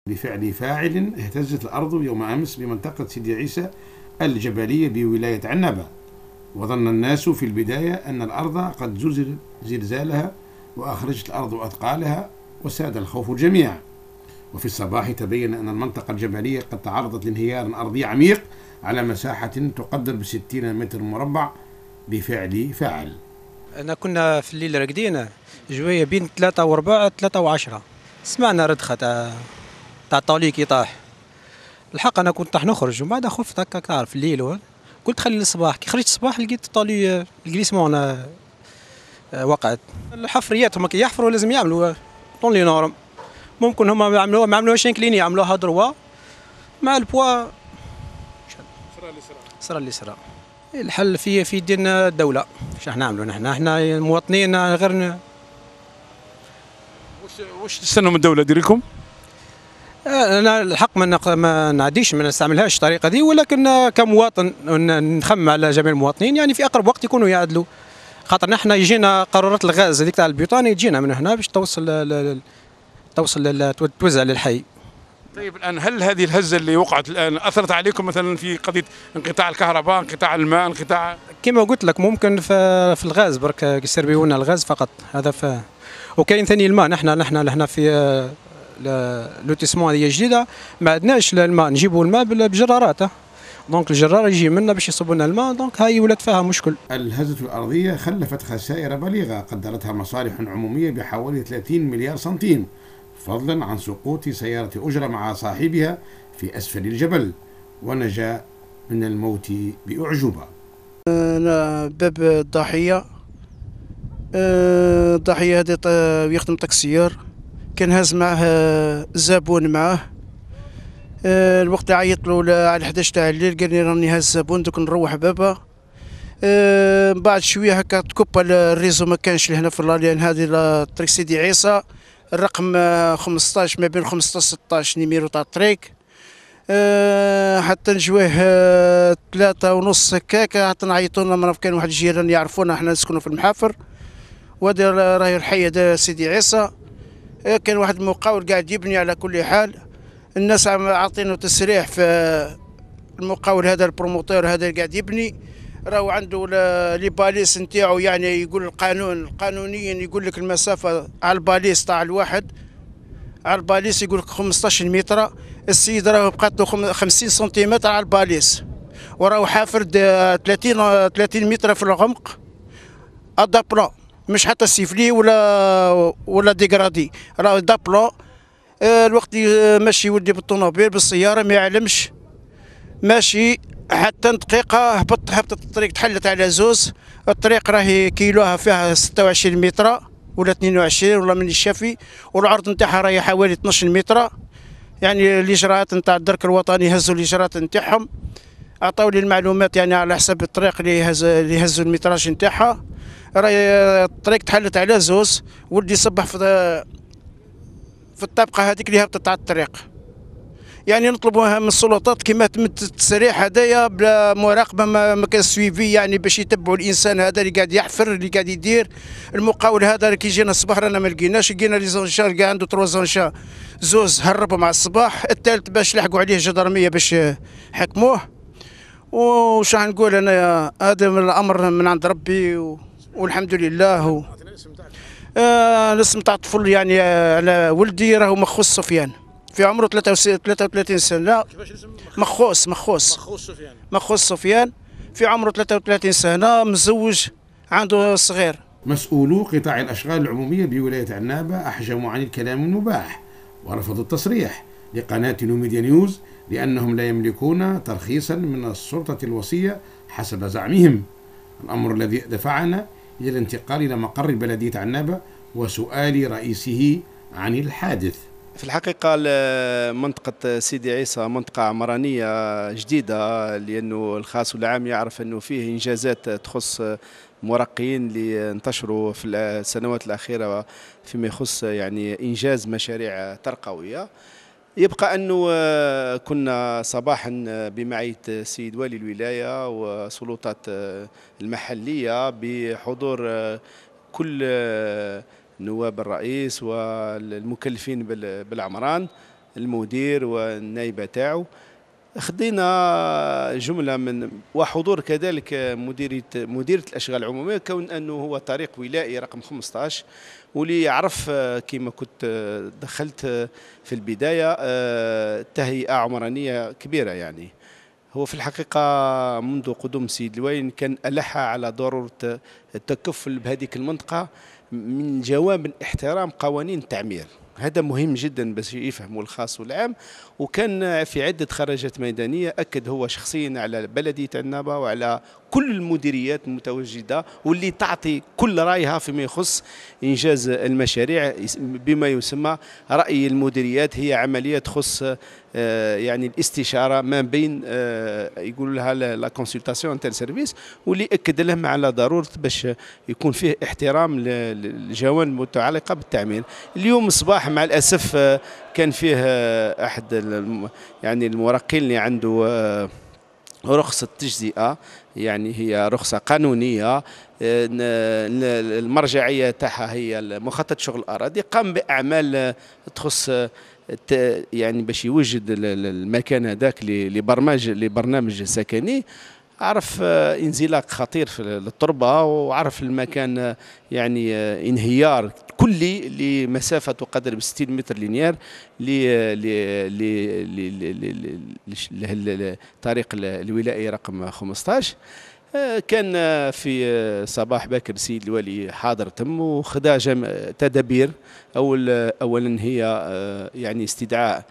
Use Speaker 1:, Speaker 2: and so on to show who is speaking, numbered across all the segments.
Speaker 1: بفعل فاعل اهتزت الأرض يوم أمس بمنطقة سيدي عيسى الجبلية بولاية عنابة، وظن الناس في البداية أن الأرض قد زلزل زلزالها وأخرجت الأرض أثقالها وساد الخوف الجميع. وفي الصباح تبين أن المنطقة الجبلية قد تعرضت لانهيار أرضي عميق على مساحة تقدر ب60 متر مربع بفعل فاعل.
Speaker 2: أنا كنا في الليل راقدين جوية بين 3 و4 3 و10 سمعنا ردخة تاع الطاوليك يطاح. الحق أنا كنت راح نخرج ومن بعد خفت هكا تعرف الليل، قلت خلي الصباح. كي خرجت الصباح لقيت الطالي الجليسمون وقعت. الحفريات هما كي يحفروا لازم يعملوا طون لي نورم، ممكن هما ما عملوهاش انكليني، عملوها دروا مع البوا صرا اللي صرا. الحل في يدينا الدولة. واش راح نعملوا احنا مواطنين غير
Speaker 3: واش تستنوا من الدولة ديركم؟
Speaker 2: انا الحق ما نعديش ما نستعملهاش الطريقه دي، ولكن كمواطن نخمم على جميع المواطنين يعني في اقرب وقت يكونوا يعدلوا، خاطر نحن يجينا قارورات الغاز هذيك تاع البيوتاني تجينا من هنا باش توصل توزع للحي.
Speaker 3: طيب الان هل هذه الهزه اللي وقعت الان اثرت عليكم مثلا في قضيه انقطاع الكهرباء، انقطاع الماء، انقطاع؟
Speaker 2: كما قلت لك ممكن في الغاز برك يسربيو لنا الغاز فقط هذا وكاين ثاني الماء. نحن في لوتيسمون هذه جديده ما عندناش الماء، نجيبوا الماء بالجرارات، دونك الجرار يجي منا باش يصب لنا الماء، دونك هاي ولات فيها مشكل.
Speaker 1: الهزة الأرضية خلفت خسائر بالغة قدرتها مصالح عمومية بحوالي 30 مليار سنتيم، فضلا عن سقوط سيارة أجرة مع صاحبها في أسفل الجبل ونجا من الموت بأعجوبة.
Speaker 4: أنا باب الضحية. الضحية هذا يخدم تاكسيور، كان هاز معاه زبون معاه. الوقت اللي عيط له على 11 تاع الليل قال لي راني هاز زبون دوك نروح بابا. بعد شويه هكا تكوبا الريزو، ما كانش لهنا في لاليان هذه طريق سيدي عيسى الرقم 15 ما بين 15 16 نيميرو تاع الطريق. حتى نجويه 3:30 هكاك حتى نعيطوا لنا، كان واحد الجيران يعرفونا احنا نسكنوا في المحافر، وهذا راهي الحي هذا سيدي عيسى. كان واحد المقاول قاعد يبني على كل حال، الناس عاطينه تسريح في المقاول هذا البروموتور هذا اللي قاعد يبني، راهو عنده لي باليس نتاعو، يعني يقول القانون قانونيا يقول لك المسافه على الباليس تاع الواحد على الباليس يقول لك 15 متر. السيد راهو بقات له 50 سنتيمتر على الباليس، وراهو حافر 30 متر في العمق ادابلو، مش حتى سيفلي ولا ديغرادي، راه دابلو. الوقت ماشي يولي بالطوموبيل بالسياره ما يعلمش، ماشي حتى دقيقه هبطت الطريق تحلت على زوز. الطريق راهي كيلوها فيها 26 متر ولا 22 ولا من الشافي، والعرض نتاعها راهي حوالي 12 متر. يعني الاجراءات نتاع الدرك الوطني هزوا الاجراءات نتاعهم، عطاو لي المعلومات يعني على حسب الطريق اللي هزوا المتراج نتاعها. راهي الطريق تحلت على زوز، ولدي صبح في الطبقه هذيك اللي هبطت على الطريق. يعني نطلبوا من السلطات كما تم التسريح هذايا بلا مراقبه، ما كان سويفي يعني باش يتبعوا الانسان هذا اللي قاعد يحفر اللي قاعد يدير. المقاول هذا اللي كي جينا الصباح رانا ما لقيناش، لقينا لي زونشا كاع عنده 3 زونشا، زوز هربوا مع الصباح، الثالث باش لحقوا عليه جدرميه باش حكموه. وش راح نقول انا، هذا من الامر من عند ربي والحمد لله. الاسم تاع الطفل يعني على ولدي راهو مخوص سفيان، في عمره 33 سنه.
Speaker 3: كيفاش الاسم؟
Speaker 4: مخوص سفيان في عمره 33 سنه، مزوج عنده صغير.
Speaker 1: مسؤولو قطاع الأشغال العمومية بولاية عنابة أحجموا عن الكلام المباح ورفضوا التصريح لقناة نوميديا نيوز لأنهم لا يملكون ترخيصا من السلطة الوصية حسب زعمهم، الأمر الذي دفعنا إلى الانتقال إلى مقر بلدية عنابة وسؤال رئيسه عن الحادث.
Speaker 5: في الحقيقة منطقة سيدي عيسى منطقة عمرانية جديدة، لأنه الخاص والعام يعرف أنه فيه إنجازات تخص مرقيين اللي انتشروا في السنوات الأخيرة فيما يخص يعني إنجاز مشاريع ترقوية. يبقى أنه كنا صباحا بمعية السيد والي الولاية وسلطات المحلية بحضور كل نواب الرئيس والمكلفين بالعمران، المدير والنائبة تاعو. خدينا جملة من وحضور كذلك مديرة الأشغال العمومية، كون أنه هو طريق ولائي رقم 15، واللي يعرف كما كنت دخلت في البداية تهيئة عمرانية كبيرة. يعني هو في الحقيقة منذ قدوم السيد الوالي كان ألح على ضرورة التكفل بهذيك المنطقة من جوانب احترام قوانين التعمير. هذا مهم جدا باش يفهموا الخاص والعام. وكان في عدة خرجات ميدانية أكد هو شخصيا على بلدية عنابة وعلى كل المديريات المتواجدة واللي تعطي كل رأيها فيما يخص إنجاز المشاريع بما يسمى رأي المديريات. هي عملية تخص يعني الاستشارة ما بين يقولوا لها لا كونسلتاسيون انتر سيرفيس، واللي أكد لهم على ضرورة باش يكون فيه احترام للجوانب المتعلقة بالتعمير. اليوم الصباح مع الأسف كان فيه أحد يعني المراقين اللي عنده رخصة تجزئة، يعني هي رخصة قانونية، المرجعية تاعها هي مخطط شغل الأراضي، قام بأعمال تخص يعني باش يوجد المكان هذاك لبرنامج سكني. عرف انزلاق خطير في التربة، وعرف المكان يعني انهيار كلي لمسافة تقدر ب 60 متر لينير لطريق الولائي رقم 15. كان في صباح باكر السيد الوالي حاضر تم وخدا تدابير. اولا هي يعني استدعاء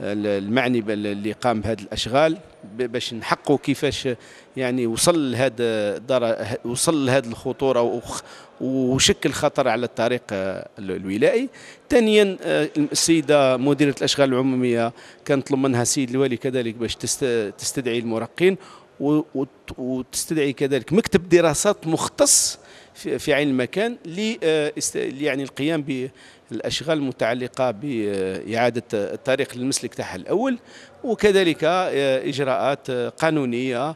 Speaker 5: المعني اللي قام بهذه الاشغال باش نحققوا كيفاش يعني وصل لهذا الخطوره وشكل خطر على الطريق الولائي. ثانيا السيده مديره الاشغال العموميه كان طلب منها السيد الوالي كذلك باش تستدعي المراقين وتستدعي كذلك مكتب دراسات مختص في عين المكان يعني القيام بالاشغال المتعلقه باعاده الطريق للمسلك تاعها الاول، وكذلك اجراءات قانونيه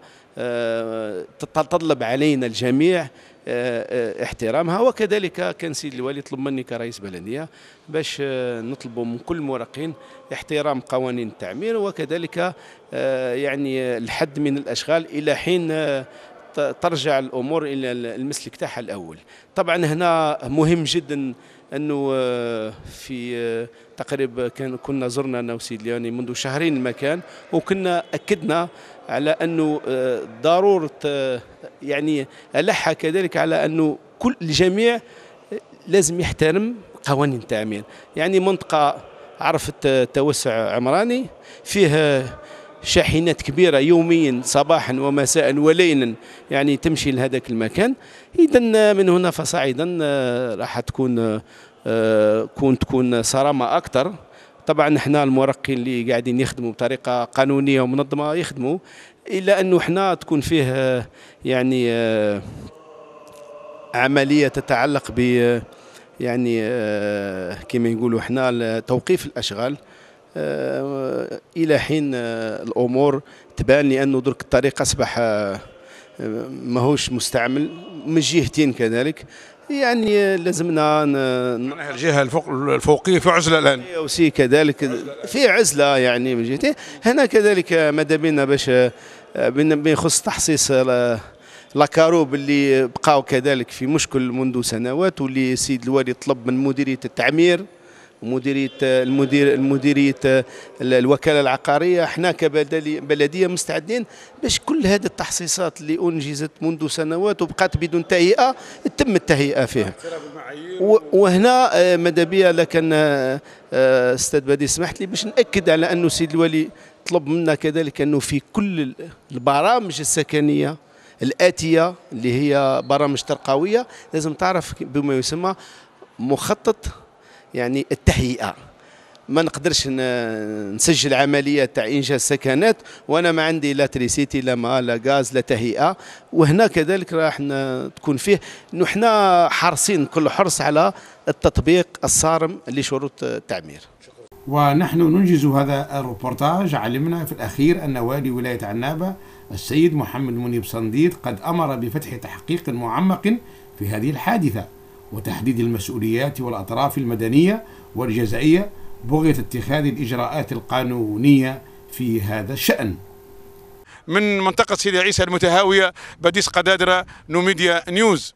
Speaker 5: تتطلب علينا الجميع احترامها. وكذلك كان سيد الوالي طلب مني كرئيس بلديه باش نطلبوا من كل المراقين احترام قوانين التعمير، وكذلك يعني الحد من الاشغال الى حين ترجع الامور الى المسلك تاعها الاول. طبعا هنا مهم جدا انه في تقريبا كنا زرنا انا وسيد اليوني منذ شهرين المكان، وكنا اكدنا على انه ضروره يعني الح كذلك على انه كل الجميع لازم يحترم قوانين التعمير. يعني منطقه عرفت توسع عمراني، فيها شاحنات كبيرة يوميا صباحا ومساء وليلا يعني تمشي لهذاك المكان. إذا من هنا فصاعدا راح تكون صرامة أكثر. طبعا احنا المراقين اللي قاعدين يخدموا بطريقة قانونية ومنظمة يخدموا، إلا أنه احنا تكون فيه يعني عملية تتعلق ب يعني كما يقولوا احنا توقيف الأشغال إلى حين الأمور تبان، لأنه درك الطريق أصبح ماهوش مستعمل من جهتين كذلك. يعني لازمنا
Speaker 3: الجهة الفوقية في عزلة الآن،
Speaker 5: وسي كذلك في عزلة يعني من جهتين. هنا كذلك ماذا بينا باش بيخص تحصيص لاكاروب اللي بقاو كذلك في مشكل منذ سنوات، واللي السيد الوالي طلب من مديرية التعمير ومديرية المديرية الوكالة العقارية. احنا كبلدية مستعدين باش كل هذه التحصيصات اللي أنجزت منذ سنوات وبقات بدون تهيئة تم التهيئة فيها. وهنا ماذا بيا لكن استاذ بدي سمحت لي باش نأكد على أنه السيد الوالي طلب منا كذلك أنه في كل البرامج السكنية الآتية اللي هي برامج ترقوية لازم تعرف بما يسمى مخطط يعني التهيئة. ما نقدرش نسجل عملية تاع إنجاز سكنات وأنا ما عندي لا تريسيتي لا ماء لا غاز لا تهيئة. وهنا كذلك راح تكون فيه إنه إحنا حريصين كل حرص على التطبيق الصارم لشروط التعمير.
Speaker 1: ونحن ننجز هذا الروبورتاج. علمنا في الأخير أن والي ولاية عنابة السيد محمد منيب صنديد قد أمر بفتح تحقيق معمق في هذه الحادثة وتحديد المسؤوليات والأطراف المدنية والجزائية بغية اتخاذ الإجراءات القانونية في هذا الشأن.
Speaker 3: من منطقة سيدي عيسى المتهاوية، بديس قدادرة، نوميديا نيوز.